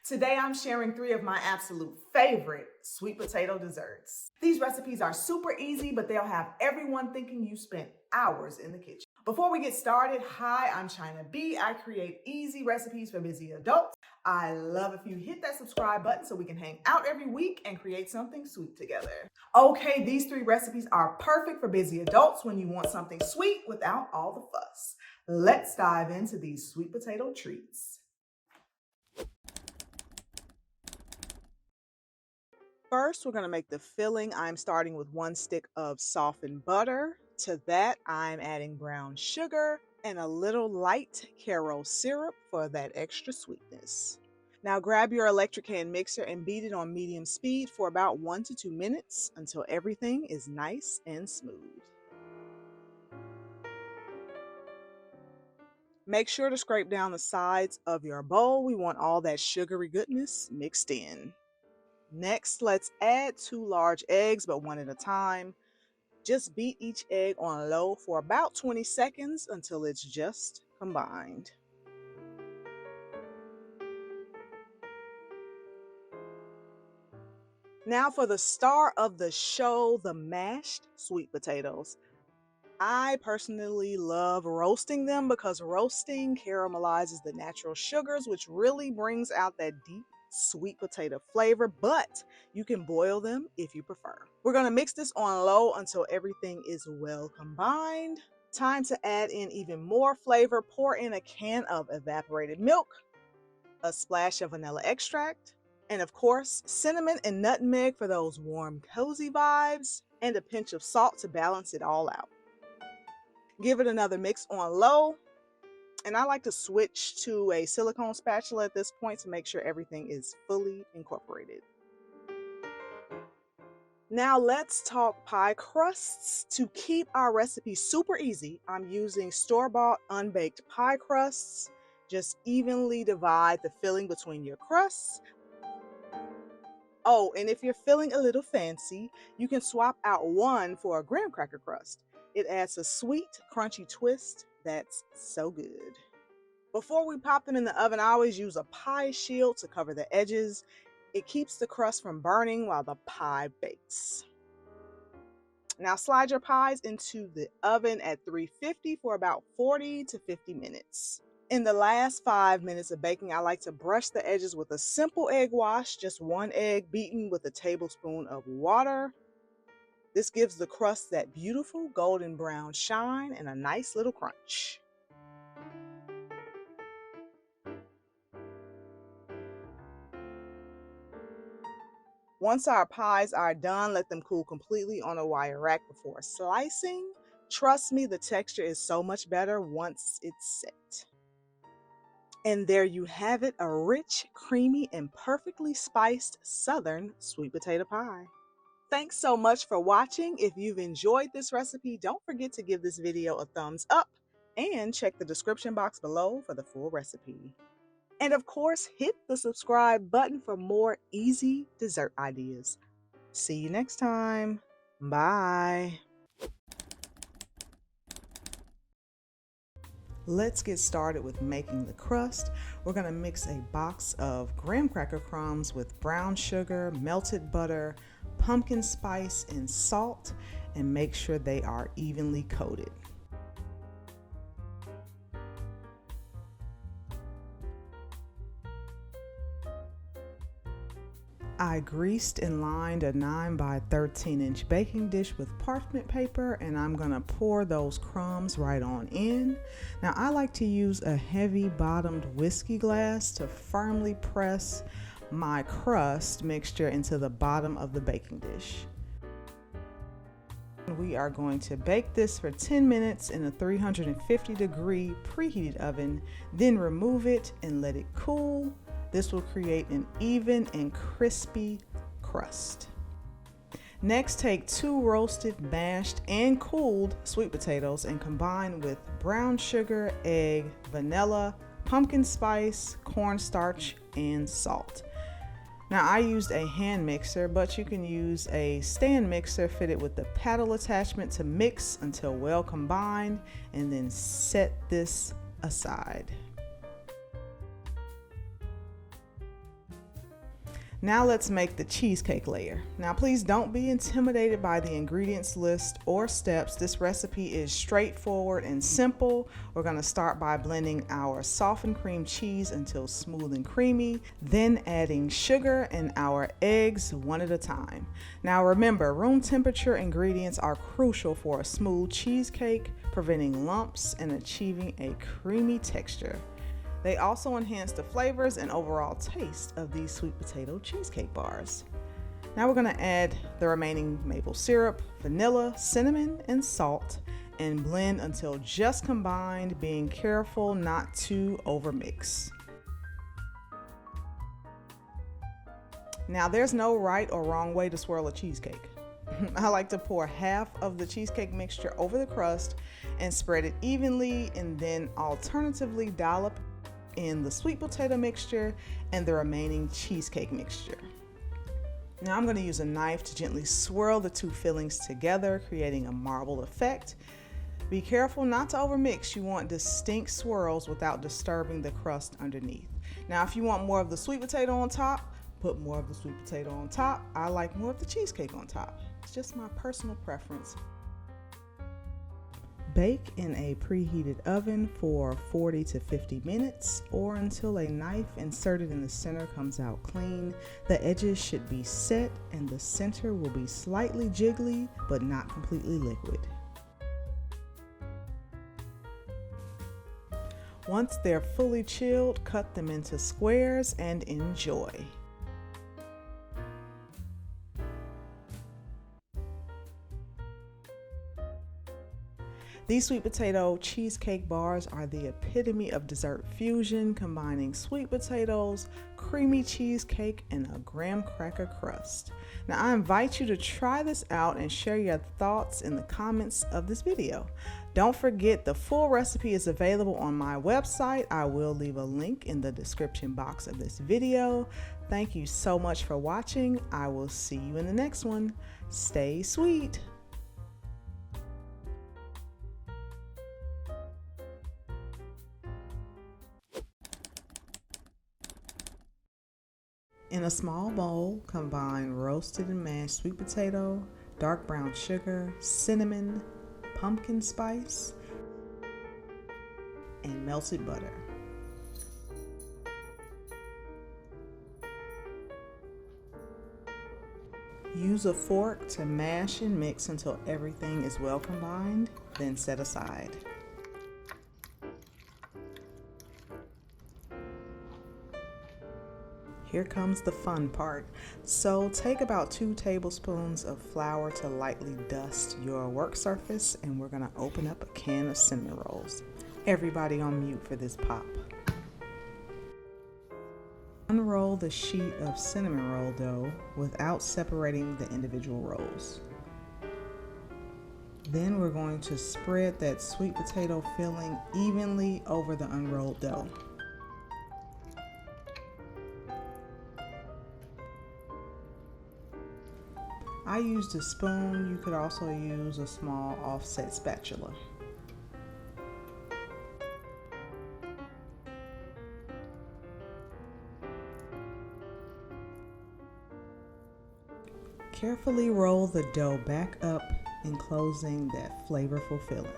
Today I'm sharing 3 of my absolute favorite sweet potato desserts. These recipes are super easy, but they'll have everyone thinking you spent hours in the kitchen. Before we get started, hi, I'm Chyna B. I create easy recipes for busy adults. I love if you hit that subscribe button so we can hang out every week and create something sweet together. Okay, these 3 recipes are perfect for busy adults when you want something sweet without all the fuss. Let's dive into these sweet potato treats. First, we're going to make the filling. I'm starting with 1 stick of softened butter. To that, I'm adding brown sugar and a little light Karo syrup for that extra sweetness. Now grab your electric hand mixer and beat it on medium speed for about 1 to 2 minutes until everything is nice and smooth. Make sure to scrape down the sides of your bowl. We want all that sugary goodness mixed in. Next, let's add 2 large eggs, but 1 at a time. Just beat each egg on low for about 20 seconds until it's just combined. Now for the star of the show, the mashed sweet potatoes. I personally love roasting them because roasting caramelizes the natural sugars, which really brings out that deep sweet potato flavor, but you can boil them if you prefer. We're going to mix this on low until everything is well combined. Time to add in even more flavor. Pour in a can of evaporated milk, a splash of vanilla extract, and of course, cinnamon and nutmeg for those warm, cozy vibes, and a pinch of salt to balance it all out. Give it another mix on low. And I like to switch to a silicone spatula at this point to make sure everything is fully incorporated. Now let's talk pie crusts. To keep our recipe super easy, I'm using store-bought unbaked pie crusts. Just evenly divide the filling between your crusts. Oh, and if you're feeling a little fancy, you can swap out 1 for a graham cracker crust. It adds a sweet, crunchy twist that's so good. Before we pop them in the oven, I always use a pie shield to cover the edges. It keeps the crust from burning while the pie bakes. Now slide your pies into the oven at 350 for about 40 to 50 minutes. In the last 5 minutes of baking, I like to brush the edges with a simple egg wash, just 1 egg beaten with a tablespoon of water. This gives the crust that beautiful golden brown shine and a nice little crunch. Once our pies are done, let them cool completely on a wire rack before slicing. Trust me, the texture is so much better once it's set. And there you have it, a rich, creamy, and perfectly spiced Southern sweet potato pie. Thanks so much for watching. If you've enjoyed this recipe, don't forget to give this video a thumbs up and check the description box below for the full recipe. And of course, hit the subscribe button for more easy dessert ideas. See you next time. Bye. Let's get started with making the crust. We're going to mix a box of graham cracker crumbs with brown sugar, melted butter, pumpkin spice, and salt, and make sure they are evenly coated. I greased and lined a 9 by 13 inch baking dish with parchment paper, and I'm gonna pour those crumbs right on in. Now I like to use a heavy bottomed whiskey glass to firmly press my crust mixture into the bottom of the baking dish. We are going to bake this for 10 minutes in a 350-degree preheated oven, then remove it and let it cool. This will create an even and crispy crust. Next, take 2 roasted, mashed, and cooled sweet potatoes and combine with brown sugar, egg, vanilla, pumpkin spice, cornstarch, and salt. Now I used a hand mixer, but you can use a stand mixer fitted with the paddle attachment to mix until well combined, and then set this aside. Now let's make the cheesecake layer. Now please don't be intimidated by the ingredients list or steps. This recipe is straightforward and simple. We're gonna start by blending our softened cream cheese until smooth and creamy, then adding sugar and our eggs one at a time. Now remember, room temperature ingredients are crucial for a smooth cheesecake, preventing lumps and achieving a creamy texture. They also enhance the flavors and overall taste of these sweet potato cheesecake bars. Now we're gonna add the remaining maple syrup, vanilla, cinnamon, and salt, and blend until just combined, being careful not to overmix. Now there's no right or wrong way to swirl a cheesecake. I like to pour half of the cheesecake mixture over the crust and spread it evenly, and then alternatively dollop in the sweet potato mixture and the remaining cheesecake mixture. Now I'm going to use a knife to gently swirl the two fillings together, creating a marble effect. Be careful not to overmix. You want distinct swirls without disturbing the crust underneath. Now if you want more of the sweet potato on top, put more of the sweet potato on top. I like more of the cheesecake on top. It's just my personal preference. Bake in a preheated oven for 40 to 50 minutes or until a knife inserted in the center comes out clean. The edges should be set and the center will be slightly jiggly but not completely liquid. Once they're fully chilled, cut them into squares and enjoy. These sweet potato cheesecake bars are the epitome of dessert fusion, combining sweet potatoes, creamy cheesecake, and a graham cracker crust. Now I invite you to try this out and share your thoughts in the comments of this video. Don't forget, the full recipe is available on my website. I will leave a link in the description box of this video. Thank you so much for watching. I will see you in the next one. Stay sweet. In a small bowl, combine roasted and mashed sweet potato, dark brown sugar, cinnamon, pumpkin spice, and melted butter. Use a fork to mash and mix until everything is well combined, then set aside. Here comes the fun part. So take about 2 tablespoons of flour to lightly dust your work surface, and we're gonna open up a can of cinnamon rolls. Everybody on mute for this pop. Unroll the sheet of cinnamon roll dough without separating the individual rolls. Then we're going to spread that sweet potato filling evenly over the unrolled dough. I used a spoon. You could also use a small offset spatula. Carefully roll the dough back up, enclosing that flavorful filling.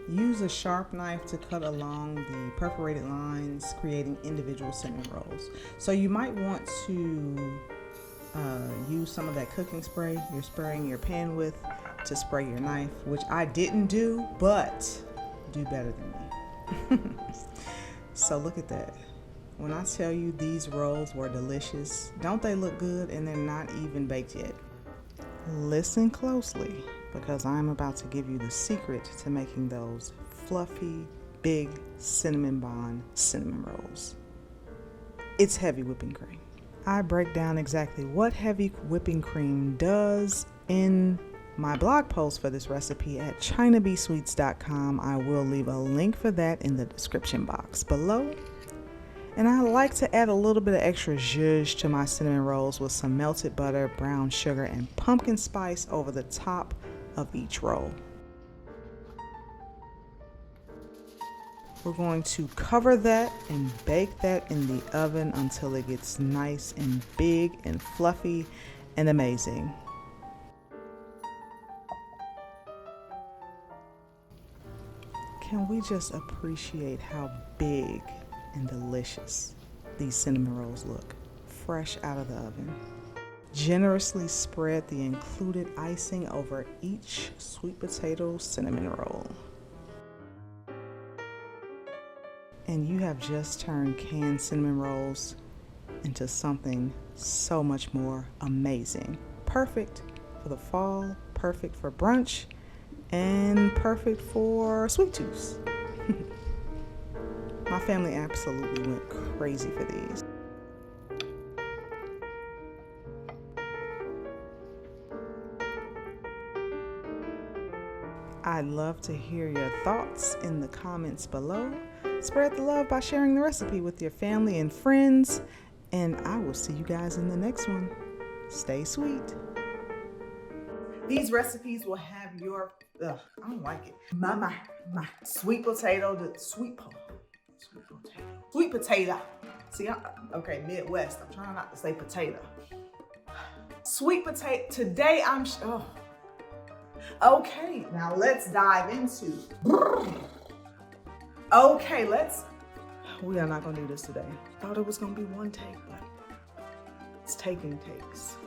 Use a sharp knife to cut along the perforated lines, creating individual cinnamon rolls. So you might want to use some of that cooking spray you're spraying your pan with to spray your knife, which I didn't do, but do better than me. So look at that. When I tell you these rolls were delicious, don't they look good? And they're not even baked yet. Listen closely, because I'm about to give you the secret to making those fluffy, big cinnamon bun cinnamon rolls. It's heavy whipping cream. I break down exactly what heavy whipping cream does in my blog post for this recipe at chynabsweets.com. I will leave a link for that in the description box below. And I like to add a little bit of extra zhuzh to my cinnamon rolls with some melted butter, brown sugar, and pumpkin spice over the top of each roll. We're going to cover that and bake that in the oven until it gets nice and big and fluffy and amazing. Can we just appreciate how big and delicious these cinnamon rolls look, fresh out of the oven? Generously spread the included icing over each sweet potato cinnamon roll. And you have just turned canned cinnamon rolls into something so much more amazing. Perfect for the fall, perfect for brunch, and perfect for sweet tooths. My family absolutely went crazy for these. I'd love to hear your thoughts in the comments below. Spread the love by sharing the recipe with your family and friends. And I will see you guys in the next one. Stay sweet. These recipes will have your, I don't like it. My sweet potato, sweet potato. See, okay, Midwest. I'm trying not to say potato. Sweet potato. Today okay, now let's dive into. Okay, we are not gonna do this today. Thought it was gonna be one take, but it's taking takes.